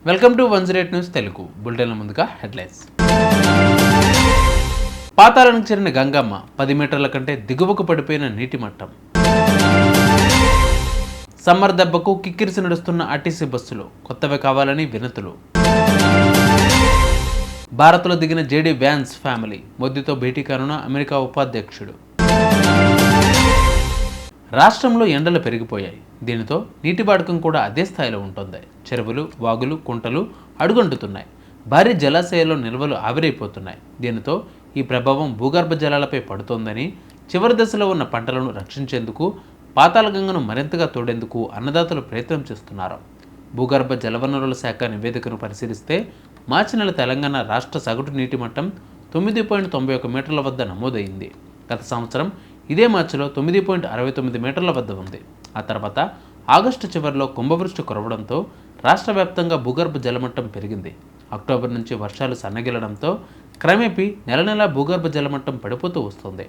Welcome to 108 news Telugu బులెటిన్ల ముందుగా headlines. పాతాళానికి చేరిన గంగమ్మ 10 మీటర్ల కంటే దిగువకు పడిపోయిన నీటి మట్టం. సమ్మర్ దెబ్బకు కిక్కిరిసి నడుస్తున్న ఆర్టీసీ బస్సులు కొత్తవి కావాలని వినతులు. భారత్లో దిగిన జేడీ వ్యాన్స్ ఫ్యామిలీ మోదీతో భేటీ కానున్న అమెరికా ఉపాధ్యక్షుడు. రాష్ట్రంలో ఎండలు పెరిగిపోయాయి. దీనితో నీటి వాడకం కూడా అదే స్థాయిలో ఉంటుంది. చెరువులు, వాగులు, కుంటలు అడుగంటుతున్నాయి. భారీ జలాశయాల్లో నిల్వలు ఆవిరైపోతున్నాయి. దీనితో ఈ ప్రభావం భూగర్భ జలాలపై పడుతోందని, చివరి దశలో ఉన్న పంటలను రక్షించేందుకు పాతాళగంగను మరింతగా తోడేందుకు అన్నదాతలు ప్రయత్నం చేస్తున్నారు. భూగర్భ జలవనరుల శాఖ నివేదికను పరిశీలిస్తే మార్చి నెల తెలంగాణ రాష్ట్ర సగటు నీటి మట్టం 9.91 మీటర్ల వద్ద నమోదైంది. గత సంవత్సరం ఇదే మార్చిలో 9.69 మీటర్ల వద్ద ఉంది. ఆ తర్వాత ఆగస్టు చివరిలో కుంభవృష్టి కురవడంతో రాష్ట్ర వ్యాప్తంగా భూగర్భ జలమట్టం పెరిగింది. అక్టోబర్ నుంచి వర్షాలు సన్నగిలడంతో క్రమేపీ నెల నెలా భూగర్భ జలమట్టం పడిపోతూ వస్తుంది.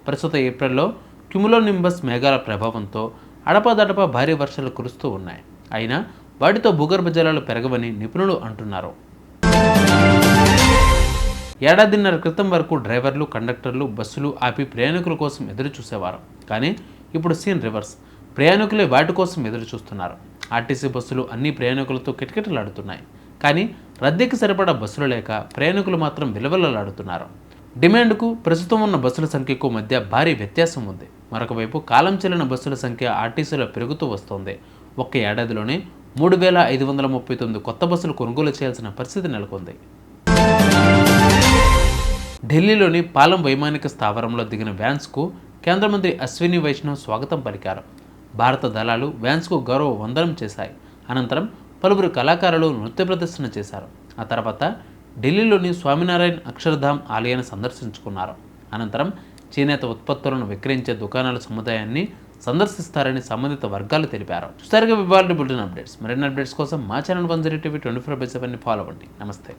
ప్రస్తుత ఏప్రిల్లో క్యుములోనింబస్ మేఘాల ప్రభావంతో అడపాదడపా భారీ వర్షాలు కురుస్తూ ఉన్నాయి. అయినా వాటితో భూగర్భ జలాలు పెరగవని నిపుణులు అంటున్నారు. ఏడాదిన్నర క్రితం వరకు డ్రైవర్లు, కండక్టర్లు బస్సులు ఆపి ప్రయాణికుల కోసం ఎదురు చూసేవారు. కానీ ఇప్పుడు సీన్ రివర్స్. ప్రయాణికులే వాటి కోసం ఎదురు చూస్తున్నారు. ఆర్టీసీ బస్సులు అన్ని ప్రయాణికులతో కిటకిటలాడుతున్నాయి. కానీ రద్దీకి సరిపడా బస్సులు లేక ప్రయాణికులు మాత్రం విలవిలలాడుతున్నారు. డిమాండ్కు ప్రస్తుతం ఉన్న బస్సుల సంఖ్యకు మధ్య భారీ వ్యత్యాసం ఉంది. మరొక వైపు కాలం చెల్లిన బస్సుల సంఖ్య ఆర్టీసీలో పెరుగుతూ వస్తోంది. ఒక్క ఏడాదిలోనే 3,539 కొత్త బస్సులు కొనుగోలు చేయాల్సిన పరిస్థితి నెలకొంది. ఢిల్లీలోని పాలెం వైమానిక స్థావరంలో దిగిన వ్యాన్స్కు కేంద్ర మంత్రి అశ్విని వైష్ణవ్ స్వాగతం పలికారు. భారత దళాలు వ్యాన్స్కు గౌరవ వందనం చేశాయి. అనంతరం పలువురు కళాకారులు నృత్య ప్రదర్శన చేశారు. ఆ తర్వాత ఢిల్లీలోని స్వామినారాయణ్ అక్షరధామ్ ఆలయాన్ని సందర్శించుకున్నారు. అనంతరం చేనేత ఉత్పత్తులను విక్రయించే దుకాణాల సముదాయాన్ని సందర్శిస్తారని సంబంధిత వర్గాలు తెలిపారు. చూసారుగా ఇవాళ బులెటిన్ అప్డేట్స్. మరిన్ని అప్డేట్స్ కోసం మా ఛానల్ 108 TV 24/7 ఫాలో అవ్వండి. నమస్తే.